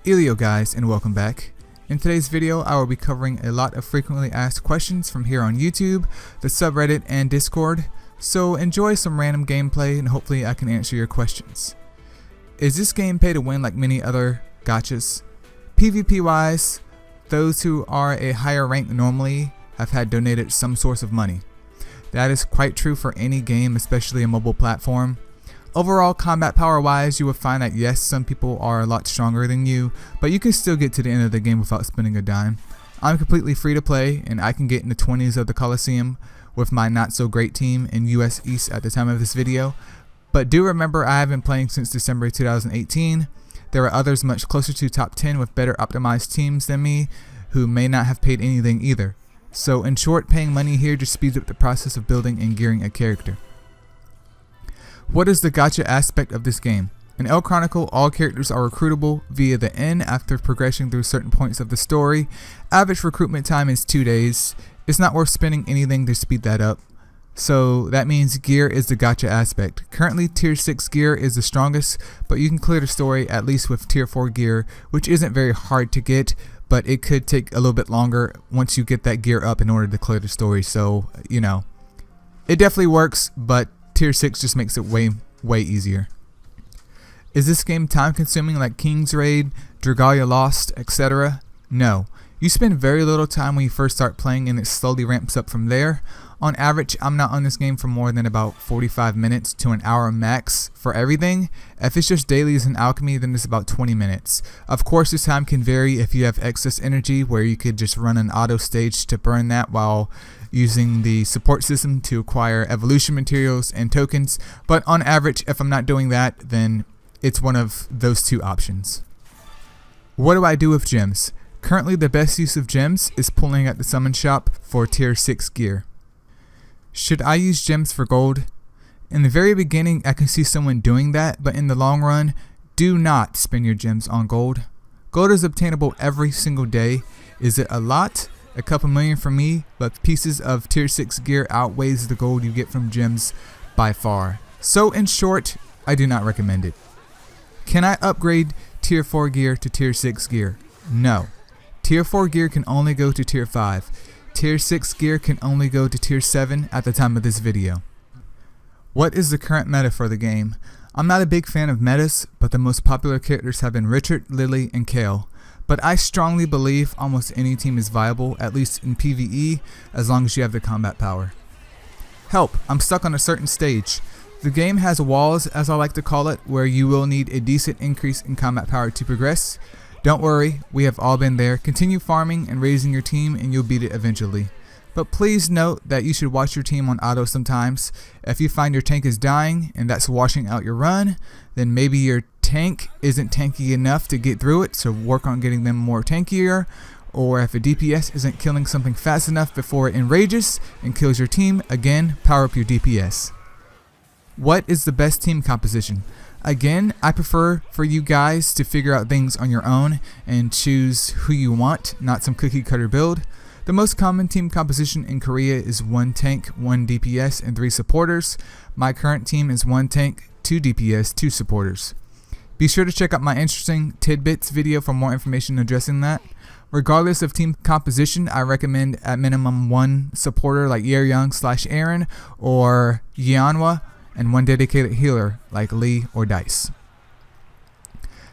Eileo guys, and welcome back. In today's video, I will be covering a lot of frequently asked questions from here on YouTube, the subreddit, and Discord, so enjoy some random gameplay and hopefully I can answer your questions. Is this game pay to win like many other gachas? PvP wise, those who are a higher rank normally have had donated some source of money. That is quite true for any game, especially a mobile platform. Overall, combat power wise, you will find that yes, some people are a lot stronger than you, but you can still get to the end of the game without spending a dime. I'm completely free to play, and I can get in the 20s of the Coliseum with my not so great team in US East at the time of this video. But do remember, I have been playing since December 2018. There are others much closer to top 10 with better optimized teams than me who may not have paid anything either. So in short, paying money here just speeds up the process of building and gearing a character. What is the gacha aspect of this game? In Chronicle, all characters are recruitable via the inn after progressing through certain points of the story. Average recruitment time is 2 days. It's not worth spending anything to speed that up. So that means gear is the gacha aspect. Currently tier 6 gear is the strongest, but you can clear the story at least with tier 4 gear, which isn't very hard to get, but it could take a little bit longer once you get that gear up in order to clear the story. So, you know, it definitely works, but tier 6 just makes it way easier. Is this game time consuming like King's Raid, Dragalia Lost, etc.? No. You spend very little time when you first start playing and it slowly ramps up from there. On average, I'm not on this game for more than about 45 minutes to an hour max for everything. If it's just dailies and alchemy, then it's about 20 minutes. Of course, this time can vary if you have excess energy where you could just run an auto stage to burn that while using the support system to acquire evolution materials and tokens. But on average, if I'm not doing that, then it's one of those two options. What do I do with gems? Currently, the best use of gems is pulling at the summon shop for tier 6 gear. Should I use gems for gold? In the very beginning, I can see someone doing that, but in the long run, do not spend your gems on gold. Gold is obtainable every single day. Is it a lot? A couple million for me, but pieces of tier 6 gear outweighs the gold you get from gems by far. So in short, I do not recommend it. Can I upgrade tier 4 gear to tier 6 gear? No. Tier 4 gear can only go to tier 5. Tier 6 gear can only go to tier 7 at the time of this video. What is the current meta for the game? I'm not a big fan of metas, but the most popular characters have been Richard, Lily, and Kale. But I strongly believe almost any team is viable, at least in PvE, as long as you have the combat power. Help, I'm stuck on a certain stage. The game has walls, as I like to call it, where you will need a decent increase in combat power to progress. Don't worry, we have all been there. Continue farming and raising your team and you'll beat it eventually. But please note that you should watch your team on auto sometimes. If you find your tank is dying and that's washing out your run, then maybe your tank isn't tanky enough to get through it, so work on getting them more tankier. Or if a DPS isn't killing something fast enough before it enrages and kills your team, again, power up your DPS. What is the best team composition? Again, I prefer for you guys to figure out things on your own and choose who you want, not some cookie cutter build. The most common team composition in Korea is 1 tank, 1 DPS, and 3 supporters. My current team is 1 tank, 2 DPS, 2 supporters. Be sure to check out my interesting tidbits video for more information addressing that. Regardless of team composition, I recommend at minimum 1 supporter like Yeryung/Aaron or Yeonhwa, and 1 dedicated healer like Lee or Dice.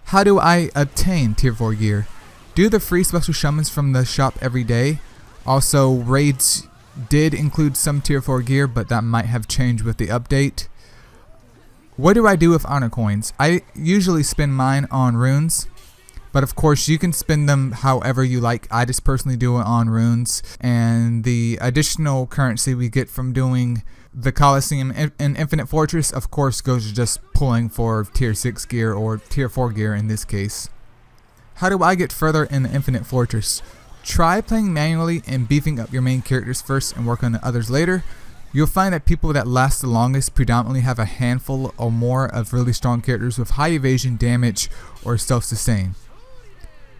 How do I obtain tier 4 gear? Do the free special summons from the shop every day. Also, raids did include some tier 4 gear, but that might have changed with the update. What do I do with honor coins? I usually spend mine on runes, but of course you can spend them however you like. I just personally do it on runes, and the additional currency we get from doing the Coliseum and Infinite Fortress, of course, goes to just pulling for tier 6 gear or tier 4 gear in this case. How do I get further in the Infinite Fortress? Try playing manually and beefing up your main characters first and work on the others later. You'll find that people that last the longest predominantly have a handful or more of really strong characters with high evasion, damage, or self-sustain.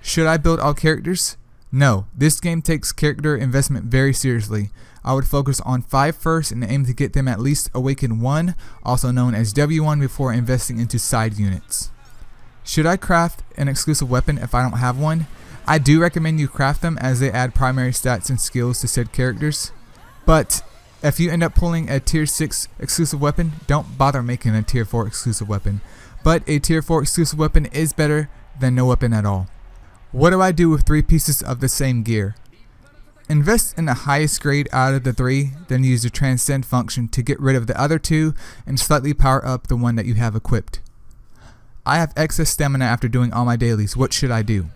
Should I build all characters? No, this game takes character investment very seriously. I would focus on 5 first and aim to get them at least Awaken 1, also known as W1, before investing into side units. Should I craft an exclusive weapon if I don't have one? I do recommend you craft them as they add primary stats and skills to said characters. But if you end up pulling a tier 6 exclusive weapon, don't bother making a tier 4 exclusive weapon. But a tier 4 exclusive weapon is better than no weapon at all. What do I do with 3 pieces of the same gear? Invest in the highest grade out of the 3, then use the transcend function to get rid of the other 2 and slightly power up the one that you have equipped. I have excess stamina after doing all my dailies. What should I do?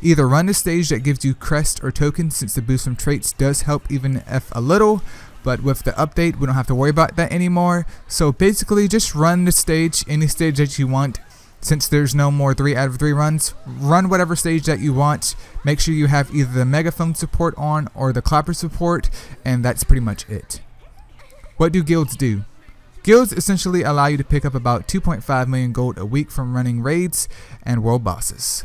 Either run the stage that gives you crest or tokens, since the boost from traits does help even if a little, but with the update we don't have to worry about that anymore. So basically just run the stage, any stage that you want. Since there's no more 3 out of 3 runs, run whatever stage that you want. Make sure you have either the megaphone support on or the clapper support, and that's pretty much it. What do guilds do? Guilds essentially allow you to pick up about 2.5 million gold a week from running raids and world bosses.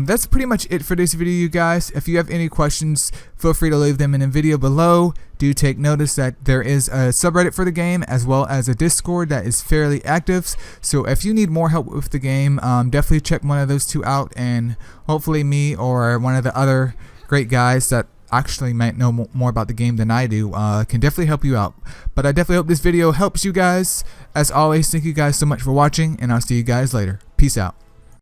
That's pretty much it for this video, you guys. If you have any questions, feel free to leave them in the video below. Do take notice that there is a subreddit for the game as well as a Discord that is fairly active. So if you need more help with the game, definitely check one of those 2 out, and hopefully me or one of the other great guys that actually might know more about the game than I do can definitely help you out. But I definitely hope this video helps you guys. As always, thank you guys so much for watching, and I'll see you guys later. Peace out.